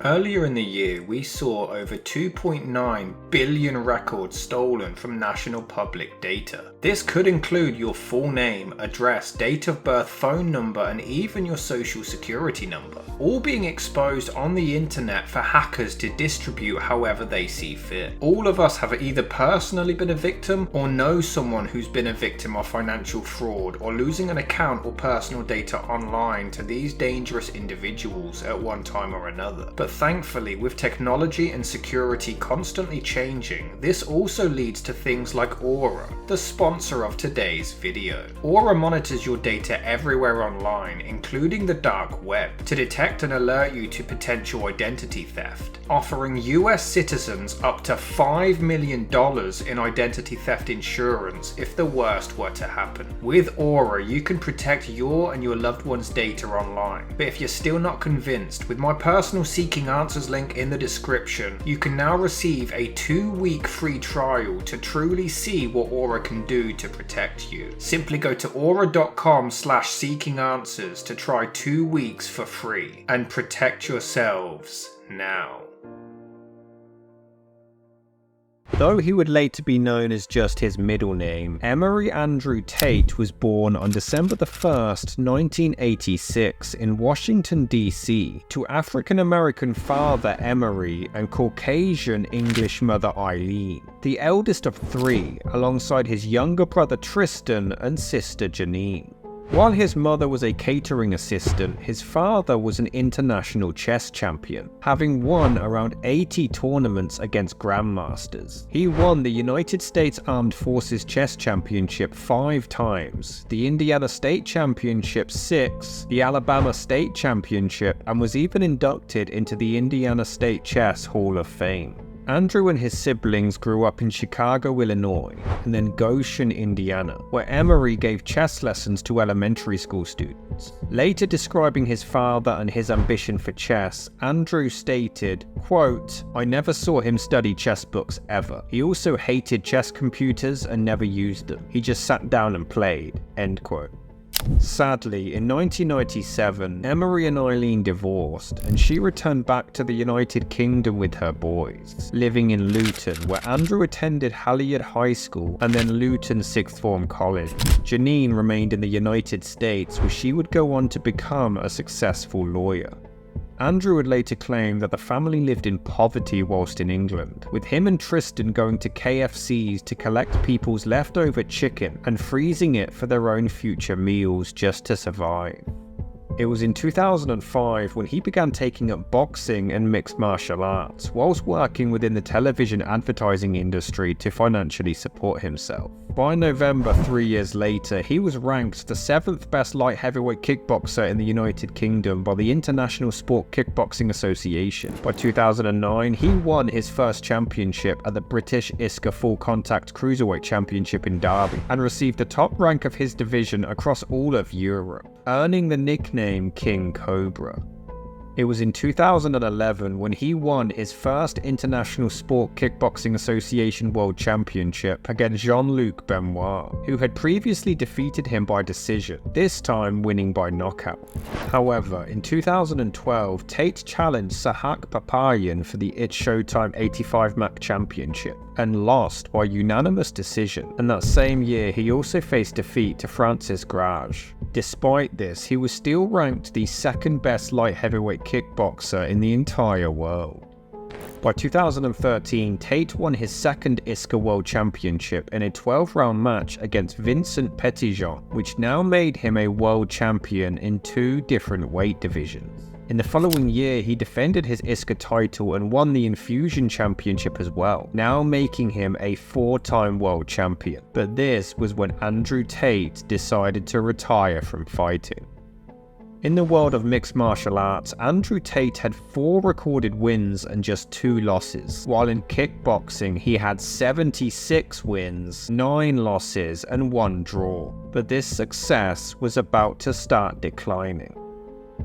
Earlier in the year, we saw over 2.9 billion records stolen from national public data. This could include your full name, address, date of birth, phone number, and even your social security number, all being exposed on the internet for hackers to distribute however they see fit. All of us have either personally been a victim or know someone who's been a victim of financial fraud or losing an account or personal data online to these dangerous individuals at one time or another. But thankfully, with technology and security constantly changing, this also leads to things like Aura, the sponsor of today's video. Aura monitors your data everywhere online, including the dark web, to detect and alert you to potential identity theft, offering US citizens up to $5 million in identity theft insurance if the worst were to happen. With Aura, you can protect your and your loved one's data online. But if you're still not convinced, with my personal Seeking Answers link in the description, you can now receive a 2-week free trial to truly see what Aura can do to protect you. Simply go to aura.com/seekinganswers to try 2 weeks for free and protect yourselves now. Though he would later be known as just his middle name, Emery Andrew Tate was born on December 1st, 1986 in Washington, D.C. to African-American father Emery and Caucasian English mother Eileen, the eldest of 3, alongside his younger brother Tristan and sister Janine. While his mother was a catering assistant, his father was an international chess champion, having won around 80 tournaments against grandmasters. He won the United States Armed Forces Chess Championship 5 times, the Indiana State Championship 6, the Alabama State Championship, and was even inducted into the Indiana State Chess Hall of Fame. Andrew and his siblings grew up in Chicago, Illinois, and then Goshen, Indiana, where Emery gave chess lessons to elementary school students. Later describing his father and his ambition for chess, Andrew stated, quote, "I never saw him study chess books ever. He also hated chess computers and never used them. He just sat down and played," end quote. Sadly, in 1997, Emery and Eileen divorced, and she returned back to the United Kingdom with her boys, living in Luton, where Andrew attended Halliard High School and then Luton Sixth Form College. Janine remained in the United States, where she would go on to become a successful lawyer. Andrew would later claim that the family lived in poverty whilst in England, with him and Tristan going to KFCs to collect people's leftover chicken and freezing it for their own future meals just to survive. It was in 2005 when he began taking up boxing and mixed martial arts, whilst working within the television advertising industry to financially support himself. By November 3 years later, he was ranked the 7th best light heavyweight kickboxer in the United Kingdom by the International Sport Kickboxing Association. By 2009, he won his first championship at the British ISCA Full Contact Cruiserweight Championship in Derby, and received the top rank of his division across all of Europe, earning the nickname King Cobra. It was in 2011 when he won his first International Sport Kickboxing Association World Championship against Jean-Luc Benoit, who had previously defeated him by decision, this time winning by knockout. However, in 2012, Tate challenged Sahak Papayan for the It's Showtime 85 MAC Championship and lost by unanimous decision, and that same year he also faced defeat to Francis Grage. Despite this, he was still ranked the 2nd best light heavyweight kickboxer in the entire world. By 2013, Tate won his 2nd ISCA World Championship in a 12-round match against Vincent Petitjean, which now made him a world champion in 2 different weight divisions. In the following year, he defended his ISCA title and won the Infusion Championship as well, now making him a 4-time world champion. But this was when Andrew Tate decided to retire from fighting. In the world of mixed martial arts, Andrew Tate had 4 recorded wins and just 2 losses, while in kickboxing he had 76 wins, 9 losses and 1 draw. But this success was about to start declining.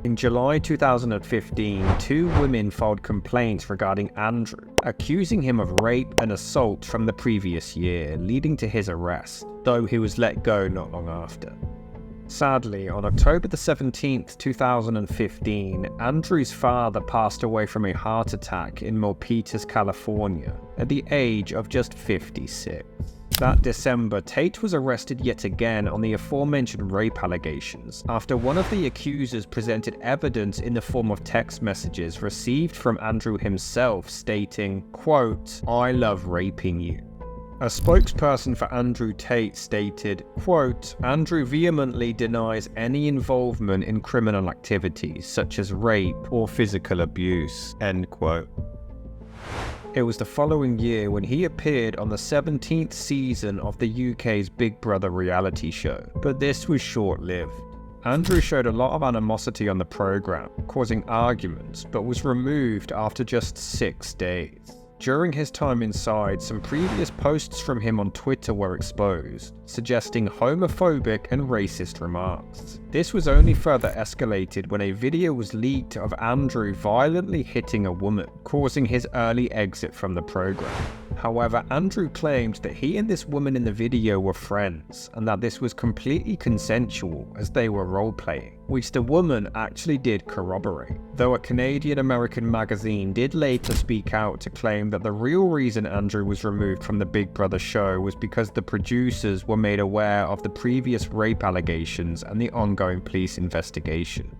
In July 2015, 2 women filed complaints regarding Andrew, accusing him of rape and assault from the previous year, leading to his arrest, though he was let go not long after. Sadly, on October the 17th, 2015, Andrew's father passed away from a heart attack in Milpitas, California, at the age of just 56. That December, Tate was arrested yet again on the aforementioned rape allegations after one of the accusers presented evidence in the form of text messages received from Andrew himself stating, quote, "I love raping you." A spokesperson for Andrew Tate stated, quote, "Andrew vehemently denies any involvement in criminal activities such as rape or physical abuse," end quote. It was the following year when he appeared on the 17th season of the UK's Big Brother reality show, but this was short-lived. Andrew showed a lot of animosity on the programme, causing arguments, but was removed after just 6 days. During his time inside, some previous posts from him on Twitter were exposed, suggesting homophobic and racist remarks. This was only further escalated when a video was leaked of Andrew violently hitting a woman, causing his early exit from the program. However, Andrew claimed that he and this woman in the video were friends, and that this was completely consensual as they were role-playing, which the woman actually did corroborate, though a Canadian-American magazine did later speak out to claim that the real reason Andrew was removed from the Big Brother show was because the producers were made aware of the previous rape allegations and the ongoing police investigation.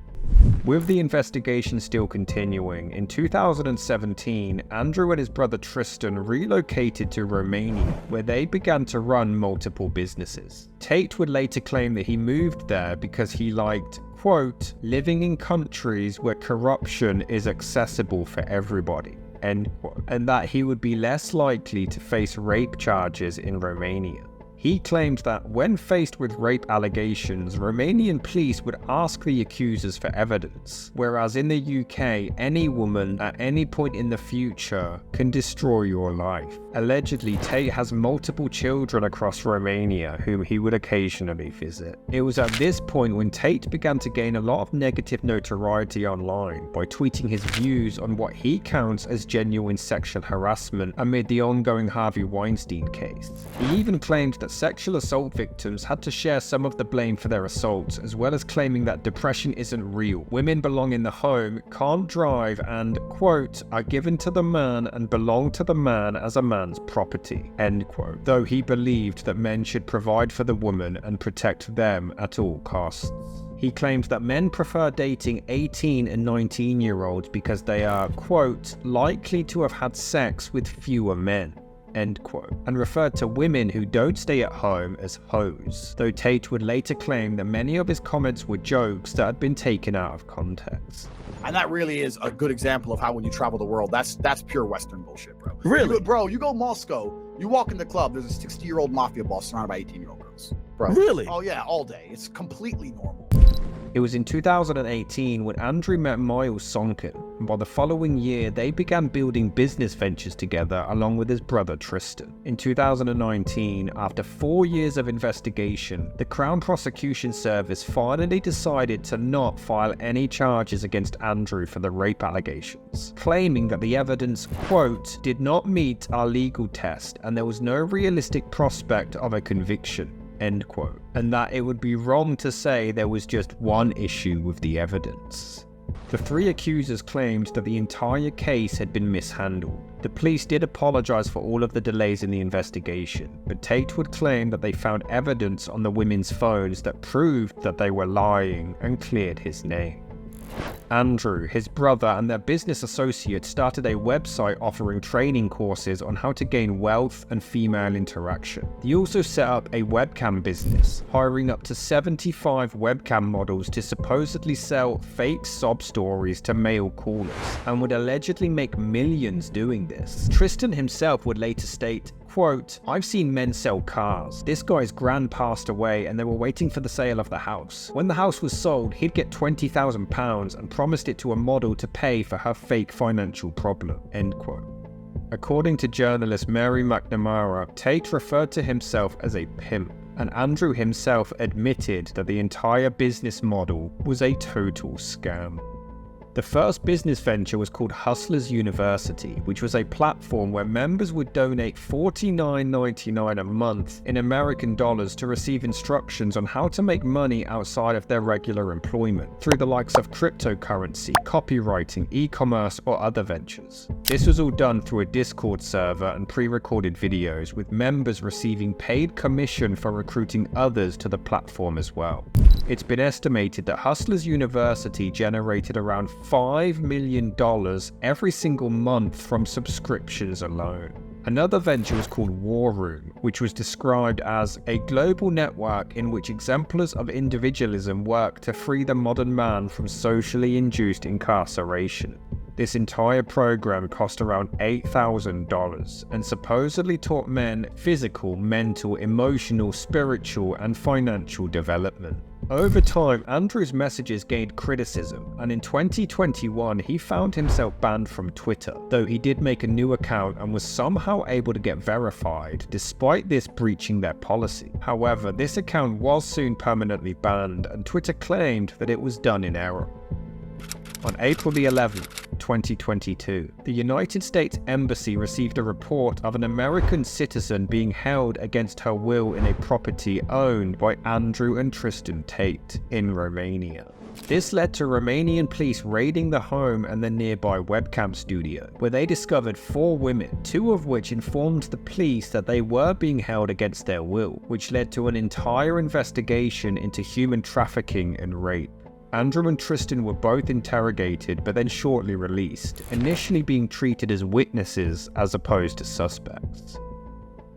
With the investigation still continuing, in 2017, Andrew and his brother Tristan relocated to Romania, where they began to run multiple businesses. Tate would later claim that he moved there because he liked, quote, "living in countries where corruption is accessible for everybody," end quote, and that he would be less likely to face rape charges in Romania. He claimed that when faced with rape allegations, Romanian police would ask the accusers for evidence, whereas in the UK, any woman at any point in the future can destroy your life. Allegedly, Tate has multiple children across Romania whom he would occasionally visit. It was at this point when Tate began to gain a lot of negative notoriety online by tweeting his views on what he counts as genuine sexual harassment amid the ongoing Harvey Weinstein case. He even claimed that sexual assault victims had to share some of the blame for their assaults, as well as claiming that depression isn't real. Women belong in the home, can't drive, and, quote, "are given to the man and belong to the man as a man's property," end quote, though he believed that men should provide for the woman and protect them at all costs. He claimed that men prefer dating 18 and 19-year-olds because they are, quote, "likely to have had sex with fewer men," end quote, and referred to women who don't stay at home as hoes, though Tate would later claim that many of his comments were jokes that had been taken out of context. And that really is a good example of how when you travel the world, that's pure Western bullshit, bro. Really? You go Moscow, you walk in the club, there's a 60-year-old mafia boss surrounded by 18-year-old girls. Bro. Really? Oh yeah, all day. It's completely normal. It was in 2018 when Andrew met Miles Sonkin, and by the following year they began building business ventures together along with his brother Tristan. In 2019, after 4 years of investigation, the Crown Prosecution Service finally decided to not file any charges against Andrew for the rape allegations, claiming that the evidence, quote, "did not meet our legal test and there was no realistic prospect of a conviction," end quote, and that it would be wrong to say there was just one issue with the evidence. The three accusers claimed that the entire case had been mishandled. The police did apologize for all of the delays in the investigation, but Tate would claim that they found evidence on the women's phones that proved that they were lying and cleared his name. Andrew, his brother, and their business associate started a website offering training courses on how to gain wealth and female interaction. They also set up a webcam business, hiring up to 75 webcam models to supposedly sell fake sob stories to male callers, and would allegedly make millions doing this. Tristan himself would later state, quote, "I've seen men sell cars. This guy's gran passed away and they were waiting for the sale of the house. When the house was sold, he'd get £20,000 and promised it to a model to pay for her fake financial problem," end quote. According to journalist Mary McNamara, Tate referred to himself as a pimp, and Andrew himself admitted that the entire business model was a total scam. The first business venture was called Hustlers University, which was a platform where members would donate $49.99 a month in American dollars to receive instructions on how to make money outside of their regular employment, through the likes of cryptocurrency, copywriting, e-commerce, or other ventures. This was all done through a Discord server and pre-recorded videos, with members receiving paid commission for recruiting others to the platform as well. It's been estimated that Hustlers University generated around $5 million every single month from subscriptions alone. Another venture was called War Room, which was described as a global network in which exemplars of individualism work to free the modern man from socially induced incarceration. This entire program cost around $8,000 and supposedly taught men physical, mental, emotional, spiritual, and financial development. Over time, Andrew's messages gained criticism, and in 2021 he found himself banned from Twitter, though he did make a new account and was somehow able to get verified, despite this breaching their policy. However, this account was soon permanently banned, and Twitter claimed that it was done in error. On April the 11th, 2022, the United States Embassy received a report of an American citizen being held against her will in a property owned by Andrew and Tristan Tate in Romania. This led to Romanian police raiding the home and the nearby webcam studio, where they discovered 4 women, 2 of which informed the police that they were being held against their will, which led to an entire investigation into human trafficking and rape. Andrew and Tristan were both interrogated but then shortly released, initially being treated as witnesses as opposed to suspects.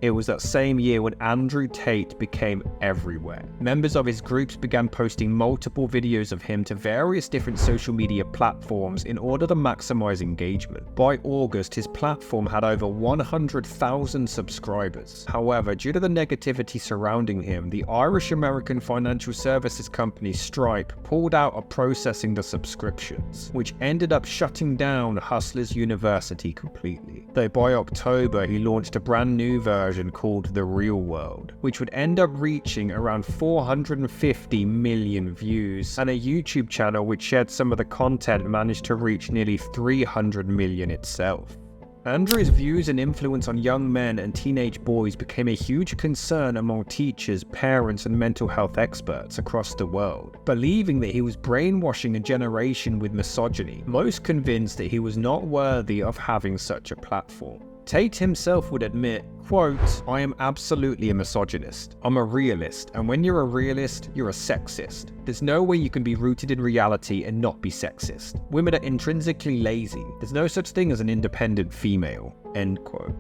It was that same year when Andrew Tate became everywhere. Members of his groups began posting multiple videos of him to various different social media platforms in order to maximize engagement. By August, his platform had over 100,000 subscribers. However, due to the negativity surrounding him, the Irish-American financial services company Stripe pulled out of processing the subscriptions, which ended up shutting down Hustlers University completely. Though by October, he launched a brand new version called The Real World, which would end up reaching around 450 million views, and a YouTube channel which shared some of the content managed to reach nearly 300 million itself. Andrew's views and influence on young men and teenage boys became a huge concern among teachers, parents, and mental health experts across the world, believing that he was brainwashing a generation with misogyny, most convinced that he was not worthy of having such a platform. Tate himself would admit, quote, "I am absolutely a misogynist. I'm a realist, and when you're a realist, you're a sexist. There's no way you can be rooted in reality and not be sexist. Women are intrinsically lazy. There's no such thing as an independent female," end quote.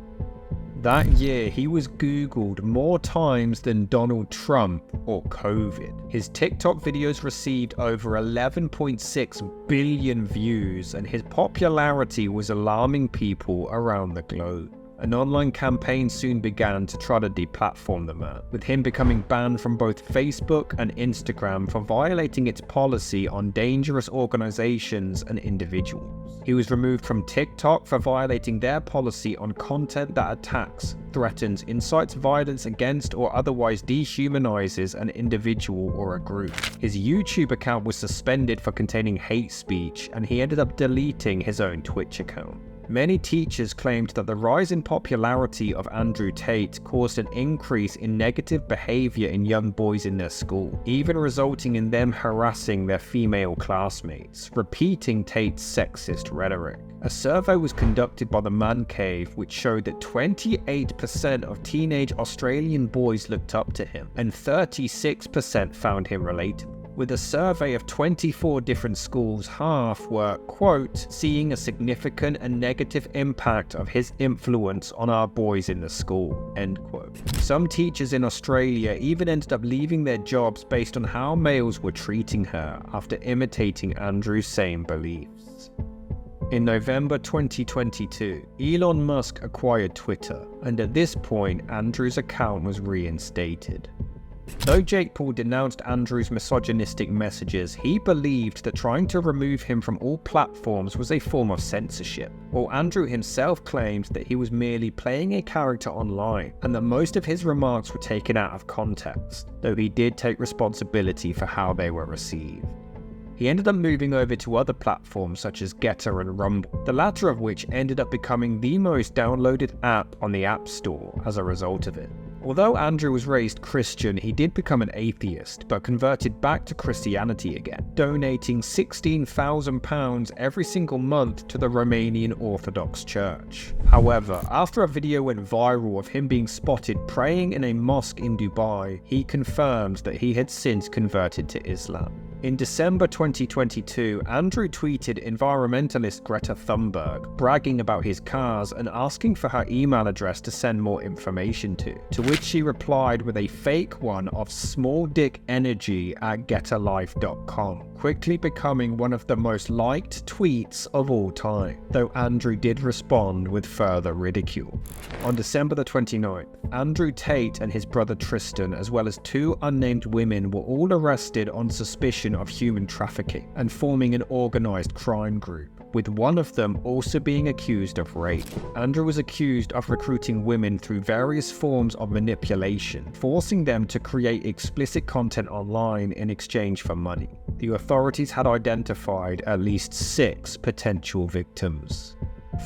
That year, he was Googled more times than Donald Trump or COVID. His TikTok videos received over 11.6 billion views, and his popularity was alarming people around the globe. An online campaign soon began to try to deplatform the man, with him becoming banned from both Facebook and Instagram for violating its policy on dangerous organizations and individuals. He was removed from TikTok for violating their policy on content that attacks, threatens, incites violence against, or otherwise dehumanizes an individual or a group. His YouTube account was suspended for containing hate speech, and he ended up deleting his own Twitch account. Many teachers claimed that the rise in popularity of Andrew Tate caused an increase in negative behavior in young boys in their school, even resulting in them harassing their female classmates, repeating Tate's sexist rhetoric. A survey was conducted by the Man Cave which showed that 28% of teenage Australian boys looked up to him, and 36% found him relatable. With a survey of 24 different schools, half were, quote, "seeing a significant and negative impact of his influence on our boys in the school," end quote. Some teachers in Australia even ended up leaving their jobs based on how males were treating her after imitating Andrew's same beliefs. In November 2022, Elon Musk acquired Twitter, and at this point, Andrew's account was reinstated. Though Jake Paul denounced Andrew's misogynistic messages, he believed that trying to remove him from all platforms was a form of censorship, while Andrew himself claimed that he was merely playing a character online, and that most of his remarks were taken out of context, though he did take responsibility for how they were received. He ended up moving over to other platforms such as Getter and Rumble, the latter of which ended up becoming the most downloaded app on the App Store as a result of it. Although Andrew was raised Christian, he did become an atheist, but converted back to Christianity again, donating £16,000 every single month to the Romanian Orthodox Church. However, after a video went viral of him being spotted praying in a mosque in Dubai, he confirmed that he had since converted to Islam. In December 2022, Andrew tweeted environmentalist Greta Thunberg, bragging about his cars and asking for her email address to send more information to which she replied with a fake one of smalldickenergy@getterlife.com, quickly becoming one of the most liked tweets of all time, though Andrew did respond with further ridicule. On December the 29th, Andrew Tate and his brother Tristan, as well as 2 unnamed women, were all arrested on suspicion of human trafficking and forming an organised crime group, with one of them also being accused of rape. Andrew was accused of recruiting women through various forms of manipulation, forcing them to create explicit content online in exchange for money. The authorities had identified at least 6 potential victims.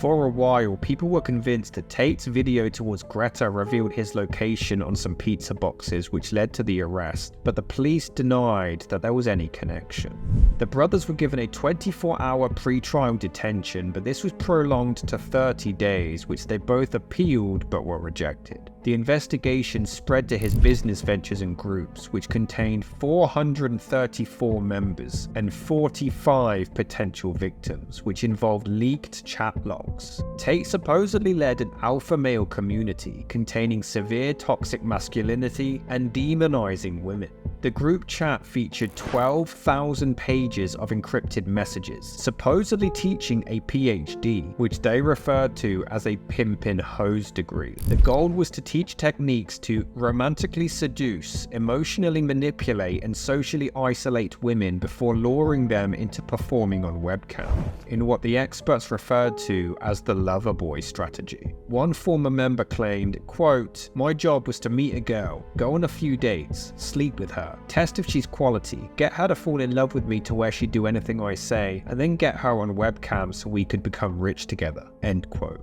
For a while, people were convinced that Tate's video towards Greta revealed his location on some pizza boxes, which led to the arrest, but the police denied that there was any connection. The brothers were given a 24-hour pre-trial detention, but this was prolonged to 30 days, which they both appealed but were rejected. The investigation spread to his business ventures and groups, which contained 434 members and 45 potential victims, which involved leaked chat logs. Tate supposedly led an alpha male community containing severe toxic masculinity and demonizing women. The group chat featured 12,000 pages of encrypted messages, supposedly teaching a PhD, which they referred to as a pimpin' hose degree. The goal was to teach techniques to romantically seduce, emotionally manipulate, and socially isolate women before luring them into performing on webcam, in what the experts referred to as the lover boy strategy. One former member claimed, quote, "My job was to meet a girl, go on a few dates, sleep with her, test if she's quality, get her to fall in love with me to where she'd do anything I say, and then get her on webcam so we could become rich together." End quote.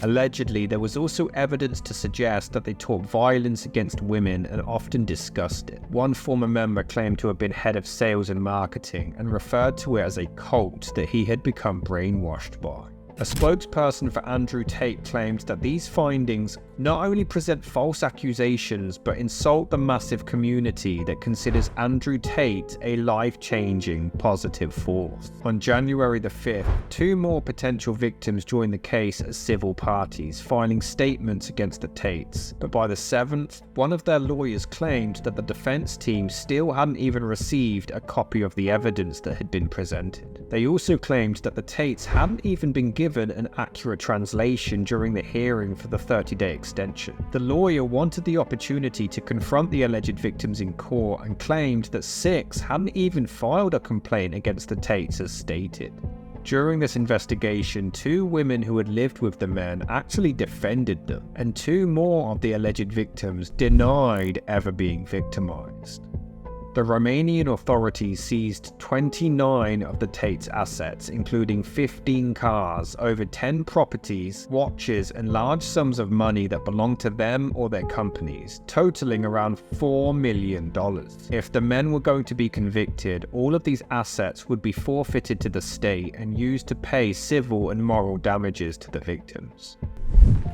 Allegedly, there was also evidence to suggest that they taught violence against women and often discussed it. One former member claimed to have been head of sales and marketing and referred to it as a cult that he had become brainwashed by. A spokesperson for Andrew Tate claimed that these findings not only present false accusations but insult the massive community that considers Andrew Tate a life-changing positive force. On January the 5th, 2 more potential victims joined the case as civil parties, filing statements against the Tates. But by the 7th, one of their lawyers claimed that the defense team still hadn't even received a copy of the evidence that had been presented. They also claimed that the Tates hadn't even been given an accurate translation during the hearing for the 30-day extension. The lawyer wanted the opportunity to confront the alleged victims in court and claimed that 6 hadn't even filed a complaint against the Tates as stated. During this investigation, 2 women who had lived with the men actually defended them, and 2 more of the alleged victims denied ever being victimized. The Romanian authorities seized 29 of the Tate's assets, including 15 cars, over 10 properties, watches, and large sums of money that belonged to them or their companies, totaling around $4 million. If the men were going to be convicted, all of these assets would be forfeited to the state and used to pay civil and moral damages to the victims.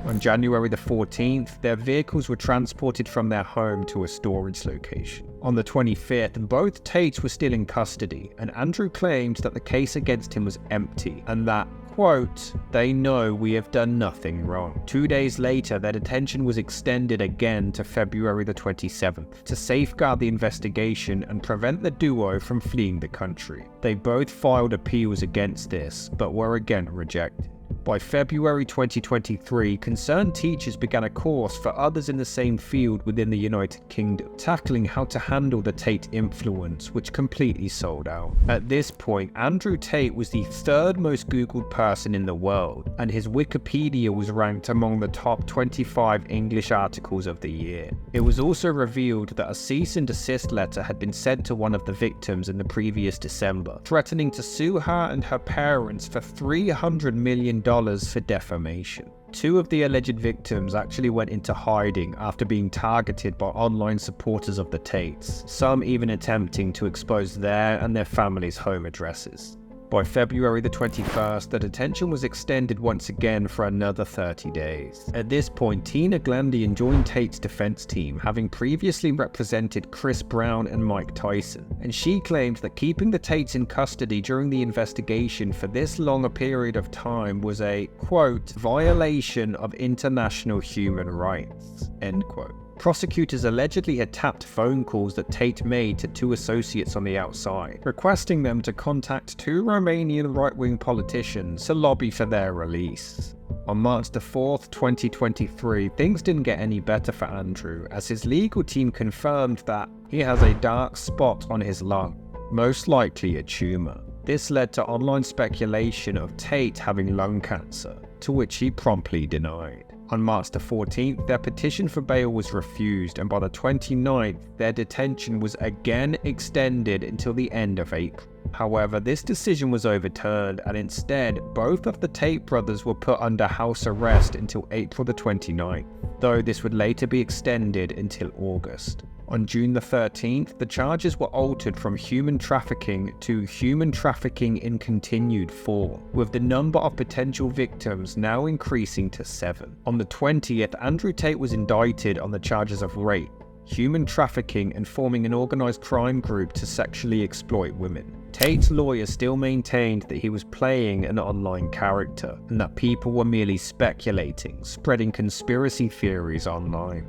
On January the 14th, their vehicles were transported from their home to a storage location. On the 25th, both Tates were still in custody, and Andrew claimed that the case against him was empty, and that, quote, "They know we have done nothing wrong." 2 days later, their detention was extended again to February the 27th to safeguard the investigation and prevent the duo from fleeing the country. They both filed appeals against this, but were again rejected. By February 2023, concerned teachers began a course for others in the same field within the United Kingdom, tackling how to handle the Tate influence, which completely sold out. At this point, Andrew Tate was the third most Googled person in the world, and his Wikipedia was ranked among the top 25 English articles of the year. It was also revealed that a cease and desist letter had been sent to one of the victims in the previous December, threatening to sue her and her parents for $300 million for defamation. Two of the alleged victims actually went into hiding after being targeted by online supporters of the Tates, some even attempting to expose their and their families' home addresses. By February the 21st, the detention was extended once again for another 30 days. At this point, Tina Glandian joined Tate's defense team, having previously represented Chris Brown and Mike Tyson, and she claimed that keeping the Tates in custody during the investigation for this long a period of time was a, quote, violation of international human rights, end quote. Prosecutors allegedly had tapped phone calls that Tate made to two associates on the outside, requesting them to contact two Romanian right-wing politicians to lobby for their release. On March 4th, 2023, things didn't get any better for Andrew, as his legal team confirmed that he has a dark spot on his lung, most likely a tumour. This led to online speculation of Tate having lung cancer, to which he promptly denied. On March 14th, their petition for bail was refused, and by the 29th, their detention was again extended until the end of April. However, this decision was overturned, and instead, both of the Tate brothers were put under house arrest until April 29th, though this would later be extended until August. On June 13th, the charges were altered from human trafficking to human trafficking in continued form, with the number of potential victims now increasing to 7. On the 20th, Andrew Tate was indicted on the charges of rape, human trafficking, and forming an organised crime group to sexually exploit women. Tate's lawyer still maintained that he was playing an online character, and that people were merely speculating, spreading conspiracy theories online.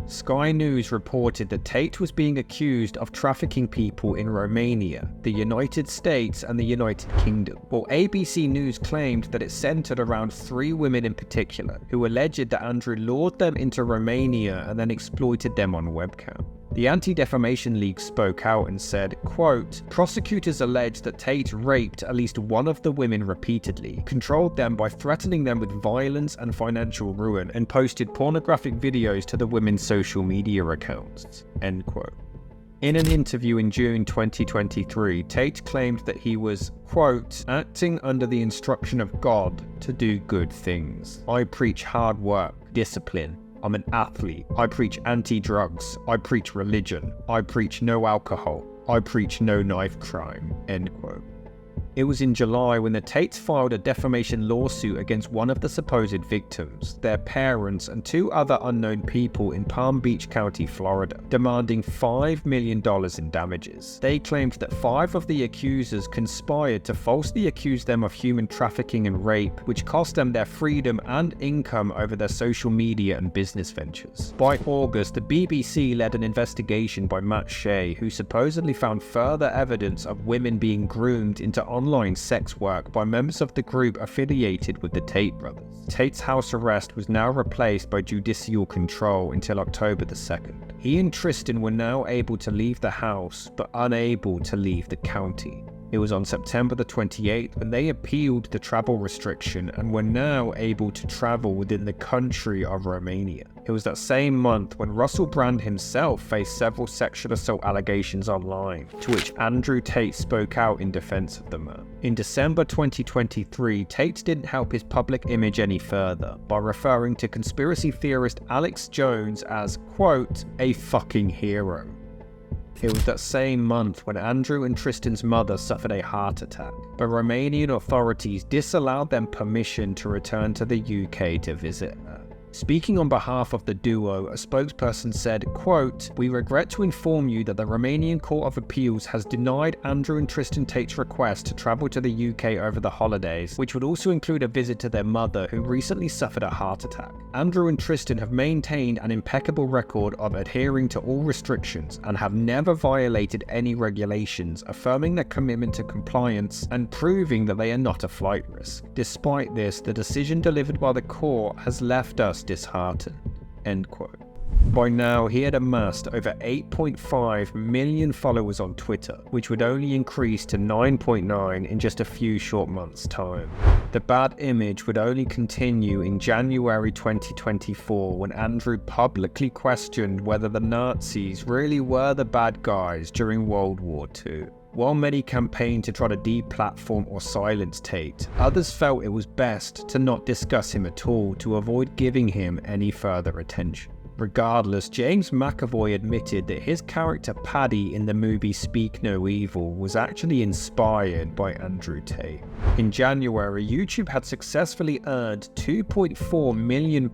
Sky News reported that Tate was being accused of trafficking people in Romania, the United States, and the United Kingdom, while ABC News claimed that it centered around 3 women in particular, who alleged that Andrew lured them into Romania and then exploited them on webcam. The Anti-Defamation League spoke out and said, quote, prosecutors allege that Tate raped at least one of the women repeatedly, controlled them by threatening them with violence and financial ruin, and posted pornographic videos to the women's social media accounts, end quote. In an interview in June 2023, Tate claimed that he was, quote, acting under the instruction of God to do good things. I preach hard work, discipline. I'm an athlete. I preach anti-drugs. I preach religion. I preach no alcohol. I preach no knife crime, end quote. It was in July when the Tates filed a defamation lawsuit against one of the supposed victims, their parents, and 2 other unknown people in Palm Beach County, Florida, demanding $5 million in damages. They claimed that 5 of the accusers conspired to falsely accuse them of human trafficking and rape, which cost them their freedom and income over their social media and business ventures. By August, the BBC led an investigation by Matt Shea, who supposedly found further evidence of women being groomed into online sex work by members of the group affiliated with the Tate brothers. Tate's house arrest was now replaced by judicial control until October 2nd. He and Tristan were now able to leave the house, but unable to leave the county. It was on September the 28th when they appealed the travel restriction and were now able to travel within the country of Romania. It was that same month when Russell Brand himself faced several sexual assault allegations online, to which Andrew Tate spoke out in defense of the man. In December 2023, Tate didn't help his public image any further by referring to conspiracy theorist Alex Jones as, quote, a fucking hero. It was that same month when Andrew and Tristan's mother suffered a heart attack, but Romanian authorities disallowed them permission to return to the UK to visit her. Speaking on behalf of the duo, a spokesperson said, quote, "We regret to inform you that the Romanian Court of Appeals has denied Andrew and Tristan Tate's request to travel to the UK over the holidays, which would also include a visit to their mother, who recently suffered a heart attack. Andrew and Tristan have maintained an impeccable record of adhering to all restrictions and have never violated any regulations, affirming their commitment to compliance and proving that they are not a flight risk. Despite this, the decision delivered by the court has left us disheartened." End quote. By now, he had amassed over 8.5 million followers on Twitter, which would only increase to 9.9 in just a few short months' time. The bad image would only continue in January 2024, when Andrew publicly questioned whether the Nazis really were the bad guys during World War II. While many campaigned to try to deplatform or silence Tate, others felt it was best to not discuss him at all to avoid giving him any further attention. Regardless, James McAvoy admitted that his character Paddy in the movie Speak No Evil was actually inspired by Andrew Tate. In January, YouTube had successfully earned £2.4 million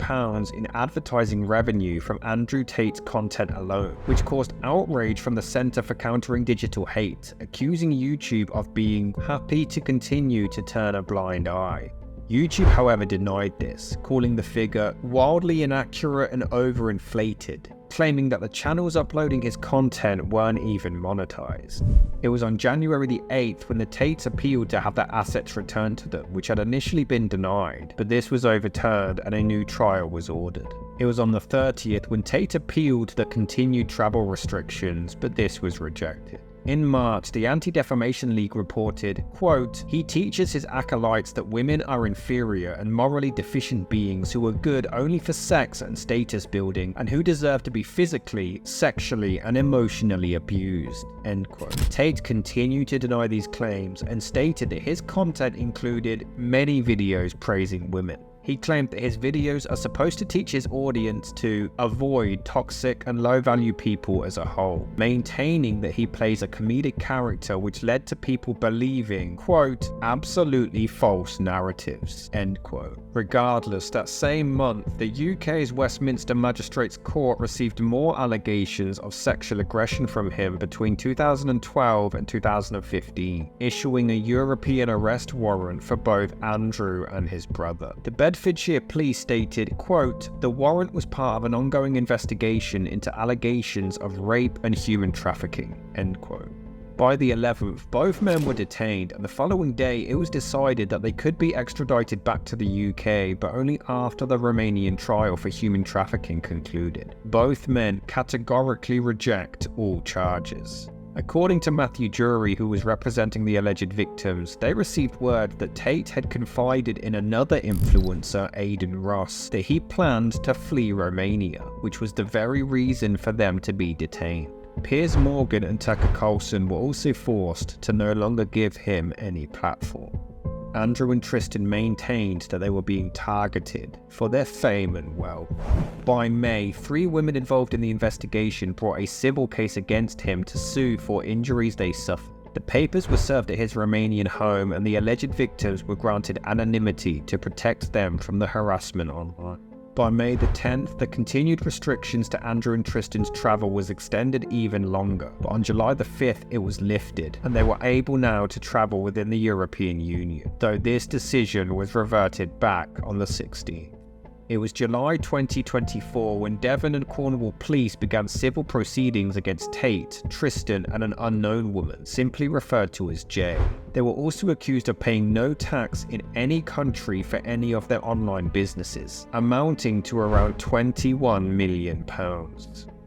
in advertising revenue from Andrew Tate's content alone, which caused outrage from the Centre for Countering Digital Hate, accusing YouTube of being happy to continue to turn a blind eye. YouTube, however, denied this, calling the figure wildly inaccurate and overinflated, claiming that the channels uploading his content weren't even monetized. It was on January the 8th when the Tates appealed to have their assets returned to them, which had initially been denied, but this was overturned and a new trial was ordered. It was on the 30th when Tate appealed the continued travel restrictions, but this was rejected. In March, the Anti-Defamation League reported, quote, "He teaches his acolytes that women are inferior and morally deficient beings who are good only for sex and status building and who deserve to be physically, sexually, and emotionally abused." End quote. Tate continued to deny these claims and stated that his content included many videos praising women. He claimed that his videos are supposed to teach his audience to avoid toxic and low-value people as a whole, maintaining that he plays a comedic character which led to people believing, quote, "absolutely false narratives," end quote. Regardless, that same month, the UK's Westminster Magistrates Court received more allegations of sexual aggression from him between 2012 and 2015, issuing a European arrest warrant for both Andrew and his brother. The Bedfordshire Police stated, quote, "The warrant was part of an ongoing investigation into allegations of rape and human trafficking," end quote. By the 11th, both men were detained, and the following day it was decided that they could be extradited back to the UK, but only after the Romanian trial for human trafficking concluded. Both men categorically reject all charges. According to Matthew Jury, who was representing the alleged victims, they received word that Tate had confided in another influencer, Aidan Ross, that he planned to flee Romania, which was the very reason for them to be detained. Piers Morgan and Tucker Carlson were also forced to no longer give him any platform. Andrew and Tristan maintained that they were being targeted for their fame and wealth. By May, 3 women involved in the investigation brought a civil case against him to sue for injuries they suffered. The papers were served at his Romanian home, and the alleged victims were granted anonymity to protect them from the harassment online. By May the 10th, the continued restrictions to Andrew and Tristan's travel was extended even longer, but on July the 5th it was lifted, and they were able now to travel within the European Union, though this decision was reverted back on the 16th. It was July 2024 when Devon and Cornwall police began civil proceedings against Tate, Tristan, and an unknown woman, simply referred to as Jay. They were also accused of paying no tax in any country for any of their online businesses, amounting to around £21 million.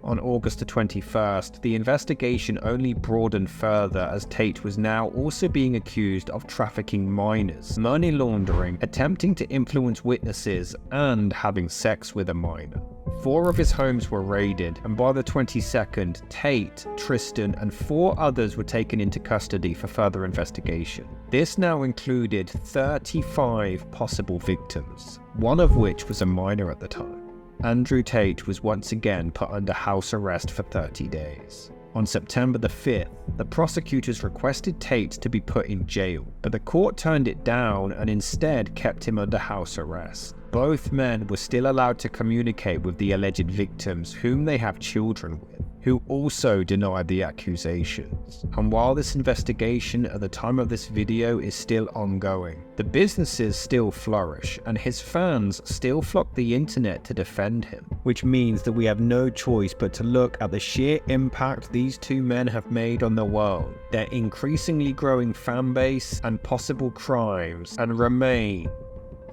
On August the 21st, the investigation only broadened further as Tate was now also being accused of trafficking minors, money laundering, attempting to influence witnesses, and having sex with a minor. 4 of his homes were raided, and by the 22nd, Tate, Tristan, and 4 others were taken into custody for further investigation. This now included 35 possible victims, one of which was a minor at the time. Andrew Tate was once again put under house arrest for 30 days. On September the 5th, the prosecutors requested Tate to be put in jail, but the court turned it down and instead kept him under house arrest. Both men were still allowed to communicate with the alleged victims, whom they have children with, who also denied the accusations. And while this investigation at the time of this video is still ongoing, the businesses still flourish and his fans still flock the internet to defend him, which means that we have no choice but to look at the sheer impact these two men have made on the world, their increasingly growing fan base and possible crimes, and remain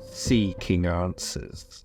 seeking answers.